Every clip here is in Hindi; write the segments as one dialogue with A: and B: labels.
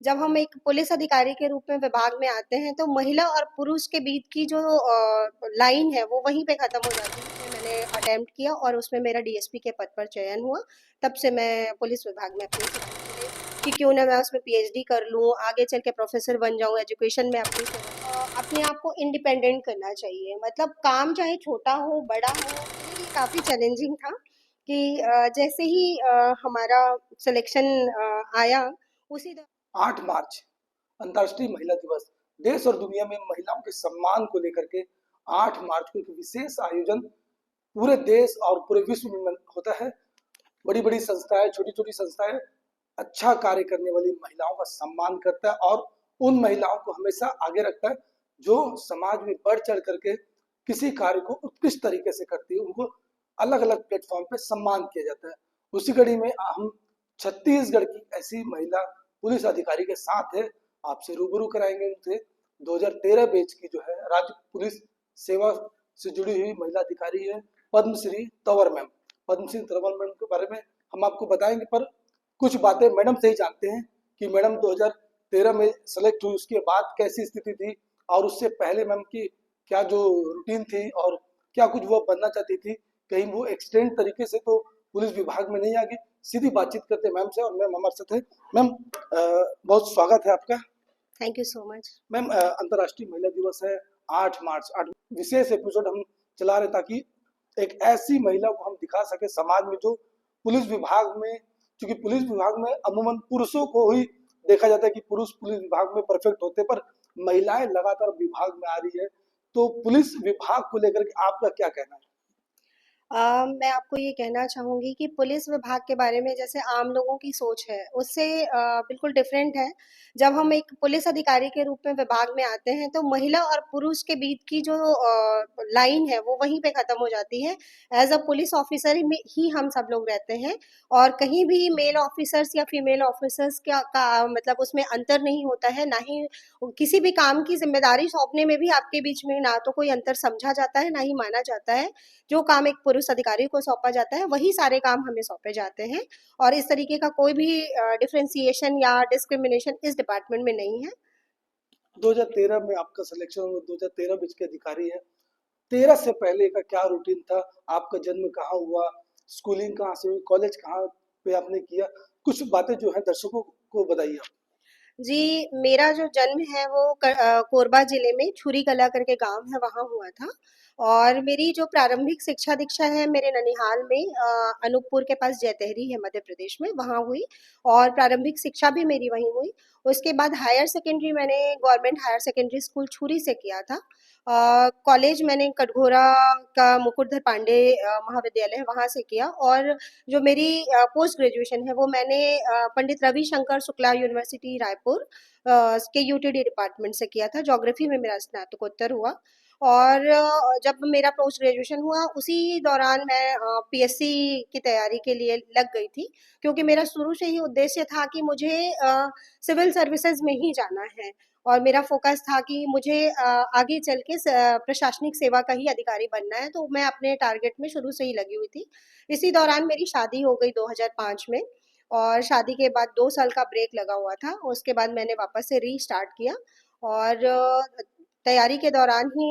A: जब हम एक पुलिस अधिकारी के रूप में विभाग में आते हैं तो महिला और पुरुष के बीच की जो लाइन है वो वहीं पे खत्म हो जाती है। मैंने अटेम्प्ट किया और उसमें मेरा डीएसपी के पद पर चयन हुआ। तब से मैं पुलिस विभाग में अपनी सेवाएं दे रही हूँ कि क्यों ना मैं उसमें पीएचडी कर लूँ, आगे चल के प्रोफेसर बन जाऊँ, एजुकेशन में अपनी अपने आप को इंडिपेंडेंट करना चाहिए। मतलब काम चाहे छोटा हो बड़ा हो, मेरे लिए काफ़ी चैलेंजिंग था कि जैसे ही हमारा सिलेक्शन आया उसी
B: 8 मार्च अंतर्राष्ट्रीय महिला दिवस। देश और दुनिया में महिलाओं के सम्मान को लेकर के 8 मार्च को एक विशेष आयोजन पूरे देश और पूरे विश्व में होता है। बड़ी बड़ी संस्थाएं, छोटी छोटी संस्थाएं अच्छा कार्य करने वाली महिलाओं का सम्मान करता है और उन महिलाओं को हमेशा आगे रखता है जो समाज में बढ़ चढ़ करके किसी कार्य को उत्कृष्ट तरीके से करती है। उनको अलग अलग प्लेटफॉर्म पे सम्मान किया जाता है। उसी कड़ी में हम छत्तीसगढ़ की ऐसी महिला पुलिस अधिकारी के साथ है, आपसे रूबरू कराएंगे उनसे। 2013 बैच की जो है राज्य पुलिस सेवा से जुड़ी हुई महिला अधिकारी है पद्मश्री तंवर मैम। पद्मश्री तंवर मैम के बारे में हम आपको बताएंगे, पर कुछ बातें मैडम से ही जानते हैं कि मैडम 2013 में सेलेक्ट हुई, उसके बाद कैसी स्थिति थी और उससे पहले मैम की क्या जो रूटीन थी और क्या कुछ वो बनना चाहती थी। कहीं वो एक्सटेंड तरीके से तो पुलिस विभाग में नहीं आ गई। सीधी बातचीत करते मैम से और मैम हमारे साथ है। मैम बहुत स्वागत है आपका।
A: Thank you so much.
B: Ma'am अंतर्राष्ट्रीय महिला दिवस है 8 मार्च। 8 विशेष एपिसोड हम चला रहे ताकि एक ऐसी महिला को हम दिखा सके समाज में जो पुलिस विभाग में, क्योंकि पुलिस विभाग में अमूमन पुरुषों को ही देखा जाता है कि पुरुष पुलिस विभाग में परफेक्ट होते, पर महिलाएं लगातार विभाग में आ रही है। तो पुलिस विभाग को लेकर के आपका क्या कहना है?
A: मैं आपको ये कहना चाहूँगी कि पुलिस विभाग के बारे में जैसे आम लोगों की सोच है, उससे बिल्कुल डिफरेंट है। जब हम एक पुलिस अधिकारी के रूप में विभाग में आते हैं, तो महिला और पुरुष के बीच की जो लाइन है, वो वहीं पे ख़त्म हो जाती है। एज़ अ पुलिस ऑफ़िसर में ही हम सब लोग रहते हैं और कहीं भी मेल ऑफ़िसर्स या फीमेल ऑफ़िसर्स का मतलब उसमें अंतर नहीं होता है, ना ही किसी भी काम की ज़िम्मेदारी सौंपने में भी आपके बीच में ना तो कोई अंतर समझा जाता है, ना ही माना जाता है। जो काम एक पुरुष अधिकारी को सौंपा जाता है वही सारे काम हमें सौंपे जाते हैं और इस तरीके का कोई भी डिफरेंशिएशन या डिस्क्रिमिनेशन इस डिपार्टमेंट में नहीं है।
B: 2013 में आपका सिलेक्शन हुआ, 2013 बैच के अधिकारी है। 13 से पहले का क्या रूटीन था? आपका जन्म कहाँ हुआ? स्कूलिंग कहाँ से हुई? कॉलेज कहाँ पे आपने किया? कुछ बातें जो है दर्शकों को बताइए आप।
A: जी, मेरा जो जन्म है वो कोरबा ज़िले में छुरी कला करके गाँव है, वहाँ हुआ था और मेरी जो प्रारंभिक शिक्षा दीक्षा है मेरे ननिहाल में अनूपपुर के पास जैतहरी है मध्य प्रदेश में, वहाँ हुई और प्रारंभिक शिक्षा भी मेरी वहीं हुई। उसके बाद हायर सेकेंडरी मैंने गवर्नमेंट हायर सेकेंडरी स्कूल छुरी से किया था। कॉलेज मैंने कटघोरा का मुकुटधर पांडे महाविद्यालय है, वहाँ से किया और जो मेरी पोस्ट ग्रेजुएशन है वो मैंने पंडित रविशंकर शुक्ला यूनिवर्सिटी रायपुर के यूटीडी डिपार्टमेंट से किया था। ज्योग्राफी में मेरा स्नातकोत्तर हुआ और जब मेरा पोस्ट ग्रेजुएशन हुआ उसी दौरान मैं पीएससी की तैयारी के लिए लग गई थी, क्योंकि मेरा शुरू से ही उद्देश्य था कि मुझे सिविल सर्विसेज में ही जाना है और मेरा फोकस था कि मुझे आगे चल के प्रशासनिक सेवा का ही अधिकारी बनना है, तो मैं अपने टारगेट में शुरू से ही लगी हुई थी। इसी दौरान मेरी शादी हो गई 2005 में और शादी के बाद 2 साल का ब्रेक लगा हुआ था। उसके बाद मैंने वापस से रीस्टार्ट किया और तैयारी के दौरान ही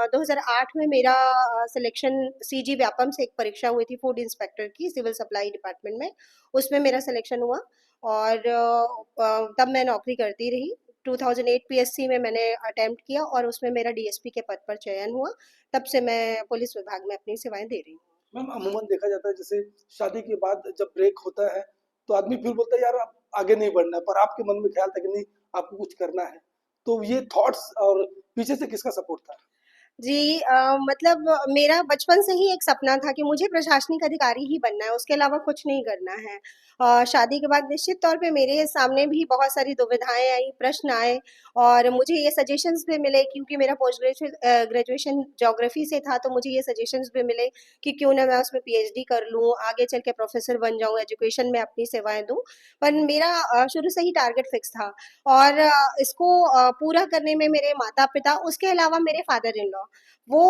A: 2008 में मेरा सिलेक्शन सीजी व्यापम से एक परीक्षा हुई थी फूड इंस्पेक्टर की सिविल सप्लाई डिपार्टमेंट में, उसमें मेरा सिलेक्शन हुआ और तब मैं नौकरी करती रही। 2008 पीएससी में मैंने अटेम्प्ट किया और उसमें मेरा डीएसपी के पद पर चयन हुआ। तब से मैं पुलिस विभाग में अपनी सेवाएँ दे रही हूँ।
B: मैम अमूमन देखा जाता है जैसे शादी के बाद जब ब्रेक होता है तो आदमी फिर बोलता है यार अब आगे नहीं बढ़ना है, पर आपके मन में ख्याल था कि नहीं आपको कुछ करना है। तो ये थॉट्स और पीछे से किसका सपोर्ट था?
A: जी मतलब मेरा बचपन से ही एक सपना था कि मुझे प्रशासनिक अधिकारी ही बनना है, उसके अलावा कुछ नहीं करना है। शादी के बाद निश्चित तौर पे मेरे सामने भी बहुत सारी दुविधाएँ आई, प्रश्न आए और मुझे ये सजेशंस भी मिले क्योंकि मेरा ग्रेजुएशन ज्योग्राफी से था, तो मुझे ये सजेशंस भी मिले कि क्यों ना मैं उसमें पीएचडी कर लूँ, आगे चल के प्रोफ़ेसर बन जाऊँ, एजुकेशन में अपनी सेवाएँ दूँ। पर मेरा शुरू से ही टारगेट फिक्स था और इसको पूरा करने में मेरे माता-पिता, उसके अलावा मेरे फादर इन लॉ वो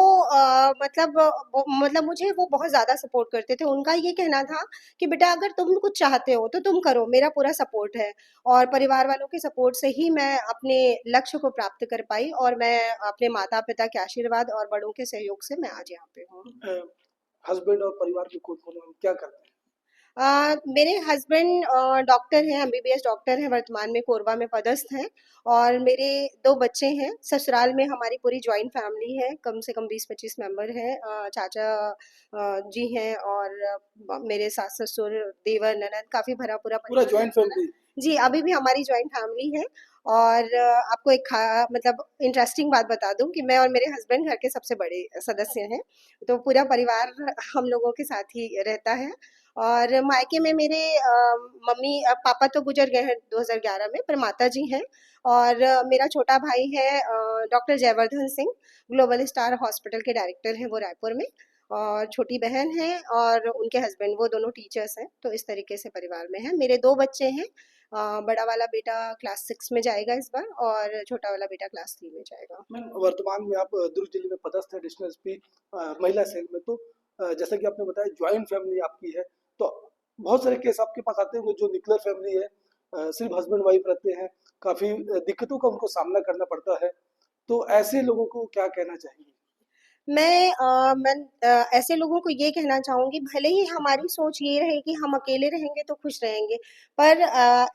A: मतलब मुझे वो बहुत ज़्यादा सपोर्ट करते थे। उनका ये कहना था कि बेटा अगर तुम कुछ चाहते हो तो तुम करो, मेरा पूरा सपोर्ट है। और परिवार वालों के सपोर्ट से ही मैं अपने लक्ष्य को प्राप्त कर पाई और मैं अपने माता-पिता के आशीर्वाद और बड़ों के सहयोग से मैं आज यहाँ पे हूँ।
B: हस्बैंड और परिवार के कौन कौन क्या करते हैं?
A: मेरे हस्बैंड डॉक्टर हैं, एमबीबीएस डॉक्टर हैं, वर्तमान में कोरबा में पदस्थ हैं। और मेरे 2 बच्चे हैं। ससुराल में हमारी पूरी जॉइंट फैमिली है, कम से कम 20-25 मेंबर हैं। चाचा जी हैं और मेरे सास ससुर, देवर, ननद, काफ़ी भरा पूरा
B: पूरा
A: परिवार है
B: जॉइंट
A: हमारा।
B: फैमिली।
A: जी, अभी भी हमारी जॉइंट फैमिली है। और आपको एक मतलब इंटरेस्टिंग बात बता दूं कि मैं और मेरे हस्बैंड घर के सबसे बड़े सदस्य हैं। तो पूरा परिवार हम लोगों के साथ ही रहता है। और मायके में मेरे मम्मी पापा तो गुजर गए हैं 2011 में, पर माता जी हैं। और मेरा छोटा भाई है doctor Jaivardhan Singh, global star hospital के डायरेक्टर हैं वो रायपुर में। और छोटी बहन है और उनके हस्बैंड, वो दोनों टीचर्स हैं। तो इस तरीके से परिवार में है। मेरे 2 बच्चे हैं। बड़ा वाला बेटा क्लास 6 में जाएगा इस बार और छोटा वाला बेटा क्लास 3 में जाएगा।
B: मैम, वर्तमान में आप दुर्ग जिले में पदस्थ है एडिशनल एसपी महिला सेल में। तो जैसा कि आपने बताया जॉइंट फैमिली आपकी है, तो बहुत सारे केस आपके पास आते होंगे जो न्यूक्लियर फैमिली है, सिर्फ हस्बैंड वाइफ रहते हैं, काफी दिक्कतों का उनको सामना करना पड़ता है। तो ऐसे लोगों को क्या कहना चाहेंगे?
A: मैं ऐसे लोगों को ये कहना चाहूंगी, भले ही हमारी सोच ये रहे कि हम अकेले रहेंगे तो खुश रहेंगे, पर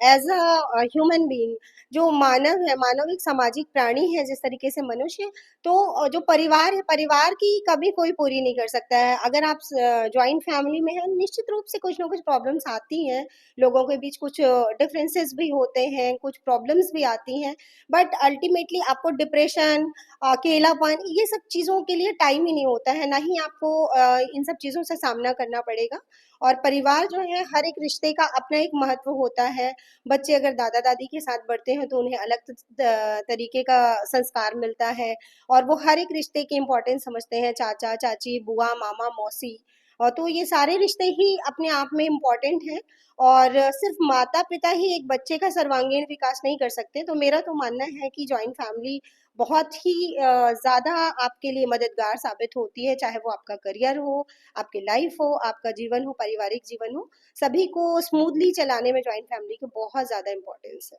A: एज अ ह्यूमन बीइंग, जो मानव है, मानव एक सामाजिक प्राणी है जिस तरीके से मनुष्य, तो जो परिवार है, परिवार की कभी कोई पूरी नहीं कर सकता है। अगर आप जॉइंट फैमिली में हैं, निश्चित रूप से कुछ ना कुछ प्रॉब्लम्स आती हैं, लोगों के बीच कुछ डिफरेंसेस भी होते हैं, कुछ प्रॉब्लम्स भी आती हैं। बट अल्टीमेटली आपको डिप्रेशन, अकेलापन, ये सब चीज़ों के लिए टाइम ही नहीं होता है, ना ही आपको इन सब चीज़ों से सामना करना पड़ेगा। और परिवार जो है, हर एक रिश्ते का अपना एक महत्व होता है। बच्चे अगर दादा दादी के साथ बढ़ते हैं तो उन्हें अलग तरीके का संस्कार मिलता है। और वो हर एक रिश्ते की इम्पोर्टेंस समझते हैं, चाचा चाची, बुआ, मामा, मौसी। और तो ये सारे रिश्ते ही अपने आप में इम्पोर्टेंट हैं। और सिर्फ माता पिता ही एक बच्चे का सर्वांगीण विकास नहीं कर सकते। तो मेरा तो मानना है कि जॉइंट फैमिली बहुत ही ज़्यादा आपके लिए मददगार साबित होती है, चाहे वो आपका करियर हो, आपकी लाइफ हो, आपका जीवन हो, पारिवारिक जीवन हो। सभी को स्मूथली चलाने में जॉइंट फैमिली की बहुत ज़्यादा इम्पोर्टेंस है।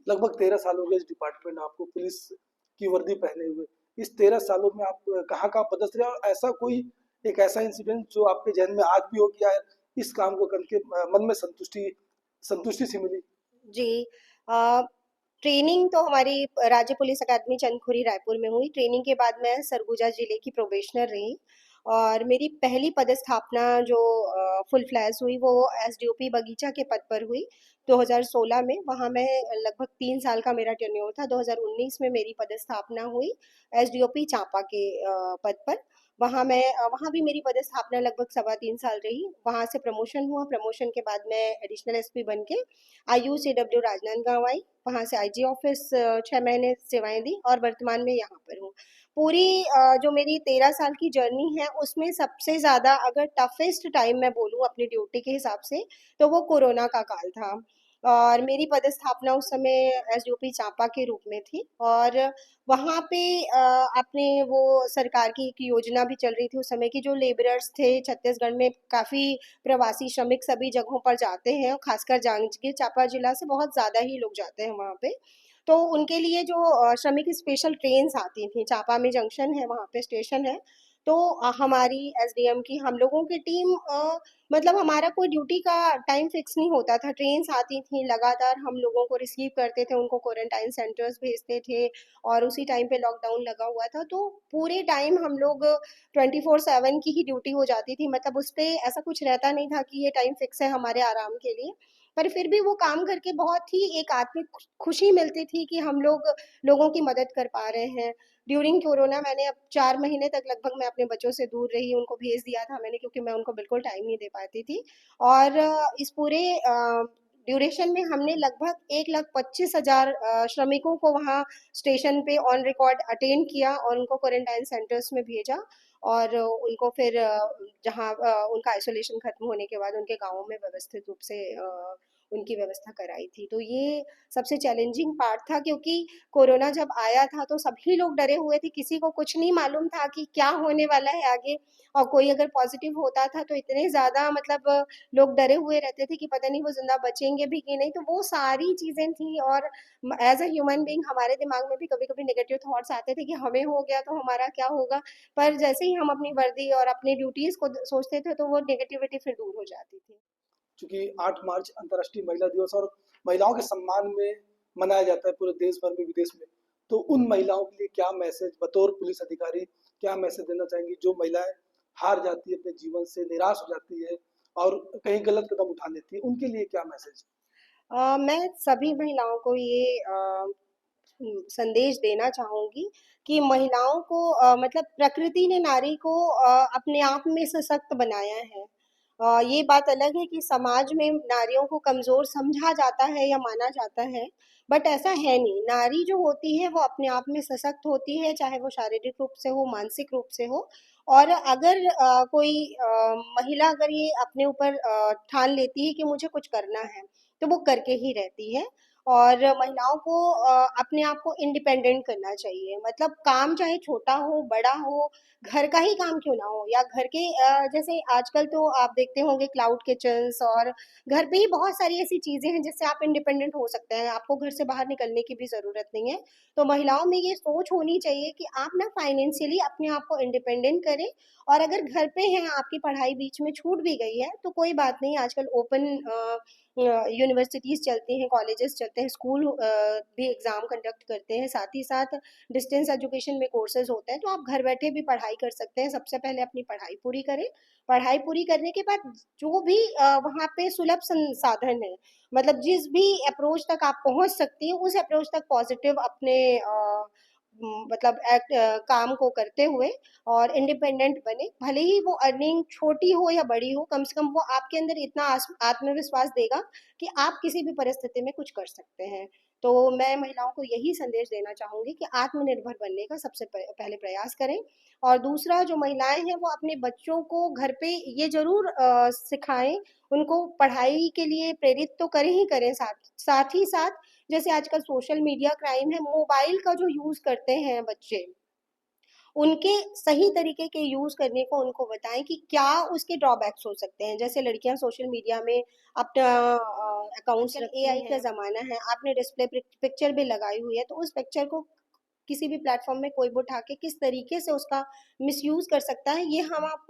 B: लगभग 13 साल हो गए इस डिपार्टमेंट में आपको, पुलिस की वर्दी पहने हुए। इस 13 सालों में आप कहाँ कहाँ पदस्थ रहे, और ऐसा कोई एक ऐसा इंसिडेंट जो आपके जहन में आज भी हो कि यार इस काम को करके मन में संतुष्टि संतुष्टि सी मिली?
A: जी। अ, ट्रेनिंग तो हमारी राज्य पुलिस अकादमी चंदखुरी रायपुर में हुई। ट्रेनिंग के बाद मैं सरगुजा जिले की प्रोबेशनर रही। और मेरी पहली पदस्थापना जो फुल फ्लैज हुई वो एसडीओपी बगीचा के पद पर हुई 2016 में। वहाँ मैं लगभग 3 साल का मेरा टेन्योर था। 2019 में मेरी पदस्थापना हुई एसडीओपी चांपा के पद पर। वहाँ भी मेरी पदस्थापना लगभग 3.25 साल रही। वहाँ से प्रमोशन हुआ। प्रमोशन के बाद मैं एडिशनल एसपी बन के IUCW राजनांदगांव आई। वहाँ से आईजी ऑफिस 6 महीने सेवाएं दी और वर्तमान में यहाँ पर हूँ। पूरी जो मेरी 13 साल की जर्नी है उसमें सबसे ज़्यादा अगर टफेस्ट टाइम मैं बोलूँ अपनी ड्यूटी के हिसाब से, तो वो कोरोना का काल था। और मेरी पदस्थापना उस समय एसडीओपी चांपा के रूप में थी। और वहाँ पे आपने वो सरकार की एक योजना भी चल रही थी उस समय की, जो लेबरर्स थे छत्तीसगढ़ में, काफ़ी प्रवासी श्रमिक सभी जगहों पर जाते हैं, और खासकर जांजगीर चांपा जिला से बहुत ज़्यादा ही लोग जाते हैं वहाँ पे। तो उनके लिए जो श्रमिक स्पेशल ट्रेन्स आती थी, चांपा में जंक्शन है, वहाँ पे स्टेशन है। तो हमारी एसडीएम की, हम लोगों की टीम, मतलब हमारा कोई ड्यूटी का टाइम फिक्स नहीं होता था। ट्रेन्स आती थी लगातार, हम लोगों को रिसीव करते थे, उनको क्वारंटाइन सेंटर्स भेजते थे। और उसी टाइम पे लॉकडाउन लगा हुआ था, तो पूरे टाइम हम लोग 24/7 की ही ड्यूटी हो जाती थी। मतलब उस पे ऐसा कुछ रहता नहीं था कि ये टाइम फिक्स है हमारे आराम के लिए। पर फिर भी वो काम करके बहुत ही एक आत्मिक खुशी मिलती थी कि हम लोग लोगों की मदद कर पा रहे हैं। ड्यूरिंग कोरोना मैंने अब 4 महीने तक लगभग मैं अपने बच्चों से दूर रही, उनको भेज दिया था मैंने, क्योंकि मैं उनको बिल्कुल टाइम नहीं दे पाती थी। और इस पूरे ड्यूरेशन में हमने लगभग 1,25,000 श्रमिकों को वहाँ स्टेशन पे ऑन रिकॉर्ड अटेंड किया और उनको क्वारंटाइन सेंटर्स में भेजा। और उनको फिर जहाँ उनका आइसोलेशन खत्म होने के बाद उनके गाँवों में व्यवस्थित रूप से उनकी व्यवस्था कराई थी। तो ये सबसे चैलेंजिंग पार्ट था, क्योंकि कोरोना जब आया था तो सभी लोग डरे हुए थे, किसी को कुछ नहीं मालूम था कि क्या होने वाला है आगे। और कोई अगर पॉजिटिव होता था तो इतने ज़्यादा मतलब लोग डरे हुए रहते थे कि पता नहीं वो ज़िंदा बचेंगे भी कि नहीं। तो वो सारी चीज़ें थी, और एज अ ह्यूमन बीइंग हमारे दिमाग में भी कभी कभी नेगेटिव थॉट्स आते थे कि हमें हो गया तो हमारा क्या होगा। पर जैसे ही हम अपनी वर्दी और अपनी ड्यूटीज को सोचते थे तो वो नेगेटिविटी फिर दूर हो जाती थी।
B: चूंकि 8 मार्च अंतर्राष्ट्रीय महिला दिवस और महिलाओं के सम्मान में मनाया जाता है पूरे देश भर में, विदेश में, तो उन महिलाओं के लिए क्या मैसेज बतौर पुलिस अधिकारी, क्या मैसेज देना चाहेंगी जो महिलाएं हार जाती है, अपने जीवन से निराश हो जाती है और कहीं गलत कदम उठा लेती है, उनके लिए क्या मैसेज?
A: मैं सभी महिलाओं को ये संदेश देना चाहूंगी कि महिलाओं को मतलब प्रकृति ने नारी को अपने आप में सशक्त बनाया है। ये बात अलग है कि समाज में नारियों को कमजोर समझा जाता है या माना जाता है, बट ऐसा है नहीं। नारी जो होती है वो अपने आप में सशक्त होती है, चाहे वो शारीरिक रूप से हो, मानसिक रूप से हो। और अगर कोई महिला अगर ये अपने ऊपर ठान लेती है कि मुझे कुछ करना है, तो वो करके ही रहती है। और महिलाओं को अपने आप को इंडिपेंडेंट करना चाहिए। मतलब काम चाहे छोटा हो बड़ा हो, घर का ही काम क्यों ना हो, या घर के जैसे आजकल तो आप देखते होंगे क्लाउड किचन्स, और घर पे ही बहुत सारी ऐसी चीजें हैं जिससे आप इंडिपेंडेंट हो सकते हैं, आपको घर से बाहर निकलने की भी जरूरत नहीं है। तो महिलाओं में ये सोच होनी चाहिए कि आप ना फाइनेंशियली अपने आप को इंडिपेंडेंट करें। और अगर घर पे हैं, आपकी पढ़ाई बीच में छूट भी गई है तो कोई बात नहीं, आजकल ओपन यूनिवर्सिटीज़ चलती हैं, कॉलेजेस चलते हैं, स्कूल भी एग्ज़ाम कंडक्ट करते हैं, साथ ही साथ डिस्टेंस एजुकेशन में कोर्सेज होते हैं, तो आप घर बैठे भी पढ़ाई कर सकते हैं। सबसे पहले अपनी पढ़ाई पूरी करें। पढ़ाई पूरी करने के बाद जो भी वहाँ पे सुलभ संसाधन है, मतलब जिस भी अप्रोच तक आप पहुँच सकती हैं उस अप्रोच तक पॉजिटिव अपने मतलब काम को करते हुए और इंडिपेंडेंट बने। भले ही वो अर्निंग छोटी हो या बड़ी हो, कम से कम वो आपके अंदर इतना आत्मविश्वास देगा कि आप किसी भी परिस्थिति में कुछ कर सकते हैं। तो मैं महिलाओं को यही संदेश देना चाहूंगी कि आत्मनिर्भर बनने का सबसे पहले प्रयास करें। और दूसरा, जो महिलाएं हैं वो अपने बच्चों को घर पे ये जरूर सिखाएं, उनको पढ़ाई के लिए प्रेरित तो करें ही करें, साथ साथ ही साथ जैसे आजकल सोशल मीडिया क्राइम है, मोबाइल का जो यूज करते हैं बच्चे, उनके सही तरीके के यूज करने को उनको बताएं कि क्या उसके ड्रॉबैक्स हो सकते हैं। जैसे लड़कियां सोशल मीडिया में अपना अकाउंट्स, एआई का जमाना है, आपने डिस्प्ले पिक्चर भी लगाई हुई है, तो उस पिक्चर को किसी भी प्लेटफॉर्म में कोई भी उठा के किस तरीके से उसका मिसयूज कर सकता है, ये हम आप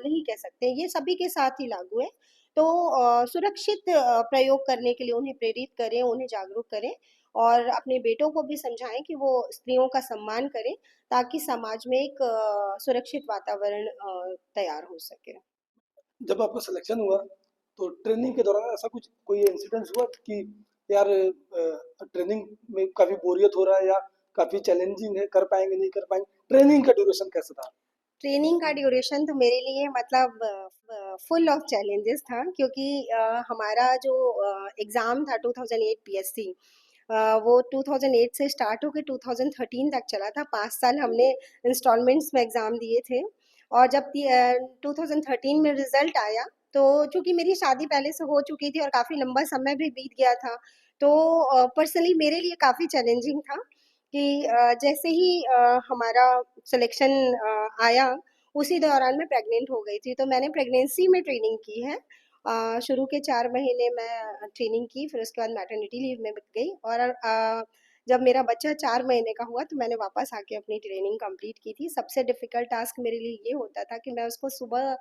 A: नहीं कह सकते। ये सभी के साथ ही लागू है। तो सुरक्षित प्रयोग करने के लिए उन्हें प्रेरित करें, उन्हें जागरूक करें, और अपने बेटों को भी समझाएं कि वो स्त्रियों का सम्मान करें, ताकि समाज में एक सुरक्षित वातावरण तैयार हो सके।
B: जब आपका सिलेक्शन हुआ तो ट्रेनिंग के दौरान ऐसा कुछ कोई इंसिडेंस हुआ कि यार ट्रेनिंग में काफी बोरियत हो रहा है या काफी चैलेंजिंग है, कर पाएंगे नहीं कर पाएंगे, ट्रेनिंग का ड्यूरेशन कैसा था?
A: ट्रेनिंग का ड्यूरेशन तो मेरे लिए मतलब फुल ऑफ चैलेंजेस था, क्योंकि हमारा जो एग्ज़ाम था 2008 पीएससी, वो 2008 से स्टार्ट होकर 2013 तक चला था। 5 साल हमने इंस्टॉलमेंट्स में एग्ज़ाम दिए थे। और जब 2013 में रिजल्ट आया, तो चूंकि मेरी शादी पहले से हो चुकी थी और काफ़ी लंबा समय भी बीत गया था, तो पर्सनली मेरे लिए काफ़ी चैलेंजिंग था कि जैसे ही हमारा सिलेक्शन आया, उसी दौरान मैं प्रेग्नेंट हो गई थी। तो मैंने प्रेगनेंसी में ट्रेनिंग की है। शुरू के 4 महीने मैं ट्रेनिंग की, फिर उसके बाद मैटरनिटी लीव में गई, और जब मेरा बच्चा 4 महीने का हुआ तो मैंने वापस आके अपनी ट्रेनिंग कंप्लीट की थी। सबसे डिफिकल्ट टास्क मेरे लिए ये होता था कि मैं उसको सुबह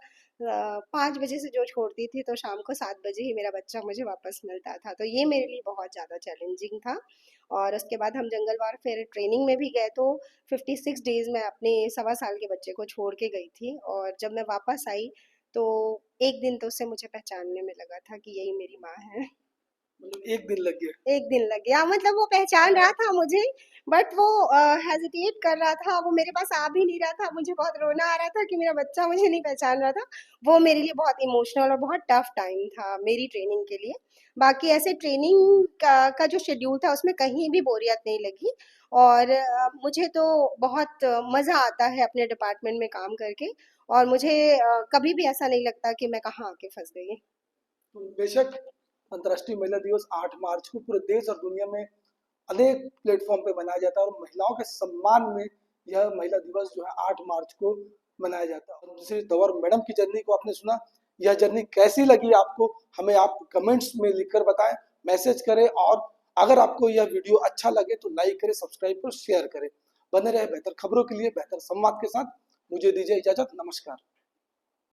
A: 5 बजे से जो छोड़ती थी तो शाम को 7 बजे ही मेरा बच्चा मुझे वापस मिलता था। तो ये मेरे लिए बहुत ज़्यादा चैलेंजिंग था। और उसके बाद हम जंगल वारफेयर ट्रेनिंग में भी गए, तो 56 डेज में अपने 1.25 साल के बच्चे को छोड़ के गई थी। और जब मैं वापस आई तो एक दिन तो उससे मुझे पहचानने में लगा था कि यही मेरी माँ है।
B: मतलब एक दिन लग गया?
A: एक दिन लग गया, मतलब वो पहचान रहा था मुझे, बट वो हेजिटेट कर रहा था, वो मेरे पास आ भी नहीं रहा था। मुझे बहुत रोना आ रहा था कि मेरा बच्चा मुझे नहीं पहचान रहा था। वो मेरे लिए बहुत इमोशनल और बहुत टफ टाइम था मेरी ट्रेनिंग के लिए। बाकी ऐसे ट्रेनिंग का जो शेड्यूल था उसमें कहीं भी बोरियत नहीं लगी। और मुझे तो बहुत मज़ा आता है अपने डिपार्टमेंट में काम करके। और मुझे कभी भी ऐसा नहीं लगता कि मैं कहाँ आके फंस गई।
B: तो बेशक अंतर्राष्ट्रीय महिला दिवस 8 मार्च को पूरे देश और दुनिया में अनेक प्लेटफॉर्म पे मनाया जाता है और महिलाओं के सम्मान में यह महिला दिवस जो है 8 मार्च को मनाया जाता है। और दूसरी तौर मैडम की जर्नी को आपने सुना, यह जर्नी कैसी लगी आपको, हमें आप कमेंट्स में लिखकर बताएं, मैसेज करें, और अगर आपको यह वीडियो अच्छा लगे तो लाइक करें, सब्सक्राइब करें, शेयर करें। बने रहे बेहतर खबरों के लिए बेहतर संवाद के साथ। मुझे दीजिए इजाजत, नमस्कार।